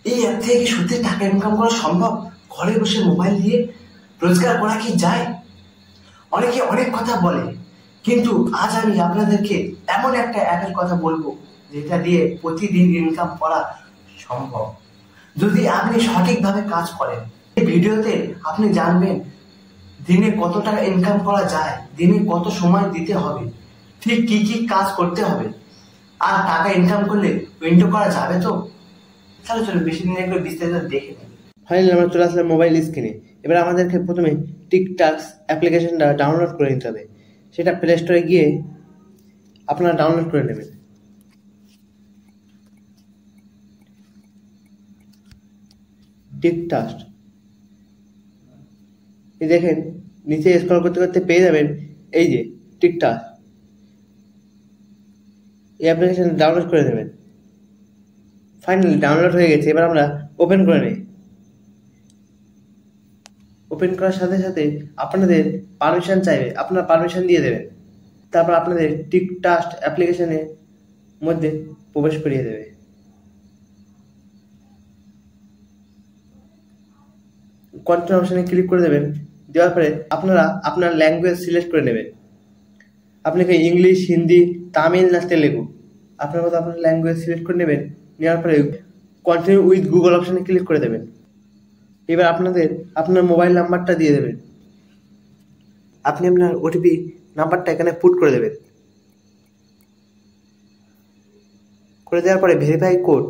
এই অ্যাপ থেকে কি সত্যি টাকা ইনকাম করা সম্ভব? ঘরে বসে মোবাইল দিয়ে রোজগার করা কি যায়? অনেকে অনেক কথা বলে, কিন্তু আজ আমি আপনাদেরকে এমন একটা অ্যাপের কথা বলবো যেটা দিয়ে প্রতিদিন ইনকাম করা সম্ভব, যদি আপনি সঠিকভাবে কাজ করেন। এই ভিডিওতে আপনি জানবেন দিনে কত টাকা ইনকাম করা যায়, দিনে কত সময় দিতে হবে, ঠিক কি কি কাজ করতে হবে, আর টাকা ইনকাম করলে উইন্ডো করা যাবে তো? তাহলে চলুন বেশি দিন এগুলো বিস্তারিত দেখে নিন। ফাইনালি আমরা চলে আসলাম মোবাইল স্ক্রিনে। এবার আমাদেরকে প্রথমে টিকটাক্স অ্যাপ্লিকেশনটা ডাউনলোড করে নিতে হবে। সেটা প্লে স্টোরে গিয়ে আপনারা ডাউনলোড করে নেবেন। টিকটাক্স এই দেখেন, নিচে স্ক্রল করতে করতে পেয়ে যাবেন এই যে টিকটাক্স। এই অ্যাপ্লিকেশন ডাউনলোড করে নেবেন। ফাইনালি ডাউনলোড হয়ে গেছে। এবার আমরা ওপেন করে নিই। ওপেন করার সাথে সাথে আপনাদের পারমিশন চাইবে, আপনারা পারমিশন দিয়ে দেবেন। তারপর আপনাদের টিকটাক্স অ্যাপ্লিকেশনের মধ্যে প্রবেশ করিয়ে দেবে। কন্টিনিউ অপশনে ক্লিক করে দেবেন। দেওয়ার পরে আপনারা আপনার ল্যাঙ্গুয়েজ সিলেক্ট করে নেবেন। আপনি কি ইংলিশ, হিন্দি, তামিল না তেলেগু, আপনার মতো আপনার ল্যাঙ্গুয়েজ সিলেক্ট করে নেবেন। নেওয়ার পরে কন্টিনিউ উইথ গুগল অপশনে ক্লিক করে দেবেন। এবার আপনার মোবাইল নাম্বারটা দিয়ে দেবেন। আপনি আপনার ওটিপি নাম্বারটা এখানে পুট করে দেবেন। করে দেওয়ার পরে ভেরিফাই কোড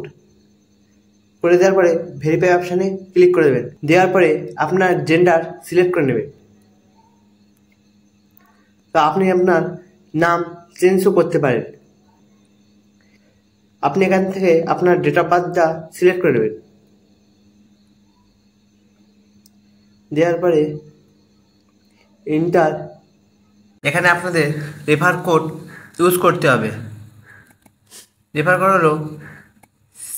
করে দেওয়ার পরে ভেরিফাই অপশানে ক্লিক করে দেবেন। দেওয়ার পরে আপনার জেন্ডার সিলেক্ট করে নেবেন। তো আপনি আপনার নাম চেঞ্জও করতে পারেন। আপনি এখান থেকে আপনার ডেট অফ বার্থটা সিলেক্ট করে নেবেন। দেওয়ার পরে এন্টার। এখানে আপনাদের রেফার কোড ইউজ করতে হবে। রেফার কোড হলো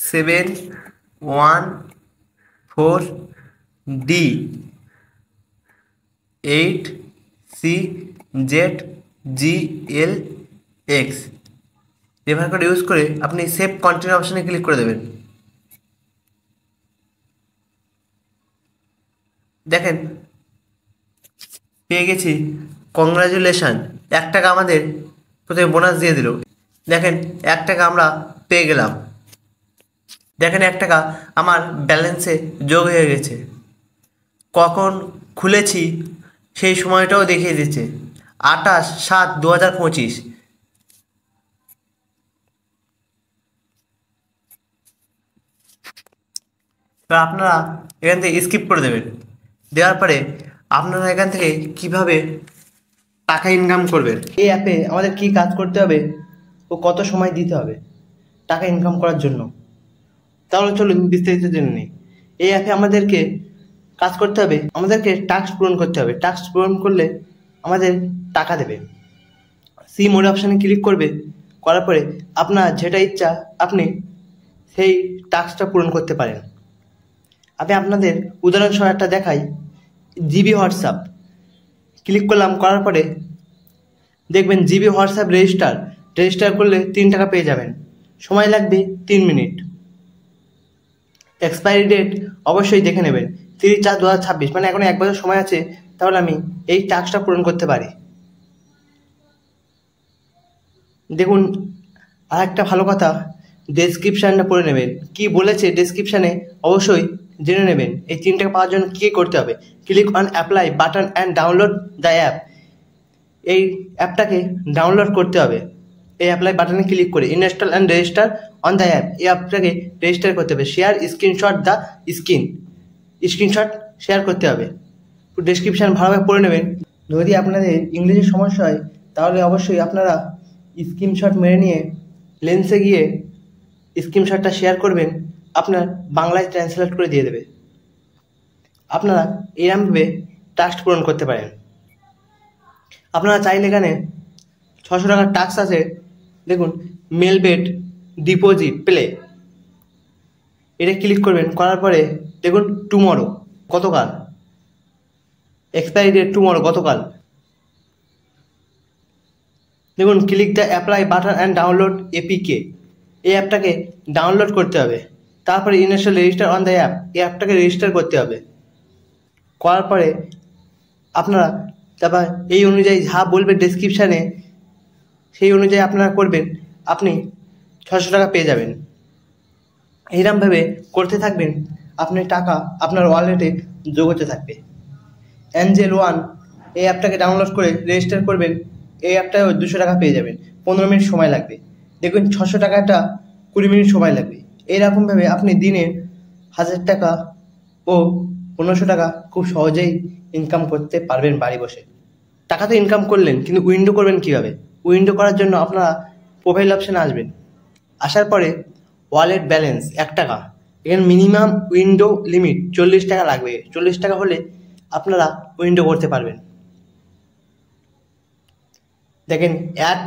714D8CZGLX। রেফার কোড ইউজ করে আপনি সেভ কন্টিনিউ অপশনে ক্লিক করে দেবেন। দেখেন পেয়ে গেছি, কংগ্রাচুলেশন। 1 টাকা আমাদের প্রথমে বোনাস দিয়ে দিল। দেখেন 1 টাকা আমরা পেয়ে গেলাম। দেখেন 1 টাকা আমার ব্যালেন্সে যোগ হয়ে গেছে। কখন খুলেছি সেই সময়টাও দেখিয়ে দিচ্ছে, 28/7/2025। আপনারা এখান থেকে স্কিপ করে দেবেন। দেওয়ার পরে আপনারা এখান থেকে কিভাবে টাকা ইনকাম করবেন, এই অ্যাপে আমাদের কি কাজ করতে হবে ও কত সময় দিতে হবে টাকা ইনকাম করার জন্য, তাহলে চলুন বিস্তারিত জেনে নিই। এই অ্যাপে আমাদেরকে কাজ করতে হবে, আমাদেরকে টাস্ক পূরণ করতে হবে। টাস্ক পূরণ করলে আমাদের টাকা দেবে। সি মোড অপশানে ক্লিক করবে। করার পরে আপনার যেটা ইচ্ছা আপনি সেই টাস্কটা পূরণ করতে পারেন। আমি আপনাদের উদাহরণসহ একটা দেখাই। জিবি হোয়াটসঅ্যাপ ক্লিক করলাম। করার পরে দেখবেন জিবি হোয়াটসঅ্যাপ রেজিস্টার করলে 3 টাকা পেয়ে যাবেন। সময় লাগবে 3 মিনিট। এক্সপায়ারি ডেট অবশ্যই দেখে নেবেন, 30/4/2026, মানে এখন 1 বছর সময় আছে। তাহলে আমি এই টাস্কটা পূরণ করতে পারি। দেখুন আর একটা ভালো কথা, ডেসক্রিপশানটা পড়ে নেবেন। কি বলেছে ডেসক্রিপশানে অবশ্যই জেনে নেবেন। এই 3 টাকা পাওয়ার জন্য কী করতে হবে, click on apply button and download the app. এই অ্যাপটাকে ডাউনলোড করতে হবে। এই অ্যাপ্লাই বাটনে ক্লিক করে install and register on the app, এই অ্যাপটাকে রেজিস্টার করতে হবে। শেয়ার স্ক্রিনশট শেয়ার করতে হবে। ডেসক্রিপশান ভালোভাবে পড়ে নেবেন। যদি আপনাদের ইংলিশের সমস্যা হয় তাহলে অবশ্যই আপনারা স্ক্রিনশট মেরে নিয়ে লেন্সে গিয়ে স্ক্রিনশটটা শেয়ার করবেন, আপনার বাংলায় ট্রান্সলেট করে দিয়ে দেবে। আপনারা এরমভাবে টাস্ক পূরণ করতে পারেন। আপনারা চাইলে এখানে 600 টাকার টাস্ক আছে। দেখুন মেল বেট ডিপোজিট প্লে, এটা ক্লিক করবেন। করার পরে দেখুন টুমরো, গতকাল এক্সপায়ারি ডেট টুমরো, গতকাল। দেখুন click the apply button and download APK, এই অ্যাপটাকে ডাউনলোড করতে হবে। তারপরে initial register on the app, এই অ্যাপটাকে রেজিস্টার করতে হবে। করার পরে আপনারা তারপর এই অনুযায়ী যা বলবে ডেসক্রিপশানে সেই অনুযায়ী আপনারা করবেন, আপনি 600 টাকা পেয়ে যাবেন। এইরকমভাবে করতে থাকবেন, আপনি টাকা আপনার ওয়ালেটে যোগ হতে থাকবে। এঞ্জেল ওয়ান এই অ্যাপটাকে ডাউনলোড করে রেজিস্টার করবেন, এই অ্যাপটায় 200 টাকা পেয়ে যাবেন। 15 মিনিট সময় লাগবে। দেখবেন 600 টাকাটা 20 মিনিট সময় লাগবে। এইরকমভাবে আপনি দিনে 1000 টাকা ও 1500 টাকা খুব সহজেই ইনকাম করতে পারবেন বাড়ি বসে। টাকা তো ইনকাম করলেন, কিন্তু উইন্ডো করবেন কীভাবে? উইন্ডো করার জন্য আপনারা প্রোফাইল অপশানে আসবেন। আসার পরে ওয়ালেট ব্যালেন্স 1 টাকা, এখানে মিনিমাম উইন্ডো লিমিট 40 টাকা লাগবে। 40 টাকা হলে আপনারা উইন্ডো করতে পারবেন। দেখেন অ্যাড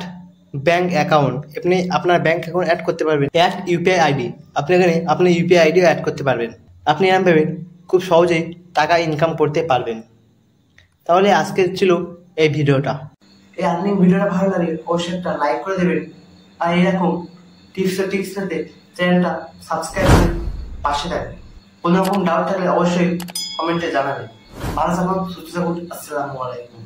ব্যাঙ্ক অ্যাকাউন্ট, আপনি আপনার ব্যাঙ্ক অ্যাকাউন্ট অ্যাড করতে পারবেন। অ্যাড ইউপিআই আইডি, আপনি এখানে আপনার ইউপিআই আইডিও অ্যাড করতে পারবেন। আপনি এরকমভাবে খুব সহজেই টাকা ইনকাম করতে পারবেন। তাহলে আজকের ছিল এই ভিডিওটা। এই আর্নিং ভিডিওটা ভালো লাগে অবশ্যই একটা লাইক করে দেবেন, আর এরকম টিপস সাথে চ্যানেলটা সাবস্ক্রাইব করে পাশে থাকবেন। কোনো রকম ডাউট থাকলে অবশ্যই কমেন্টে জানাবেন। ভালো থাকুন, সুস্থ থাকুন। আসসালামু আলাইকুম।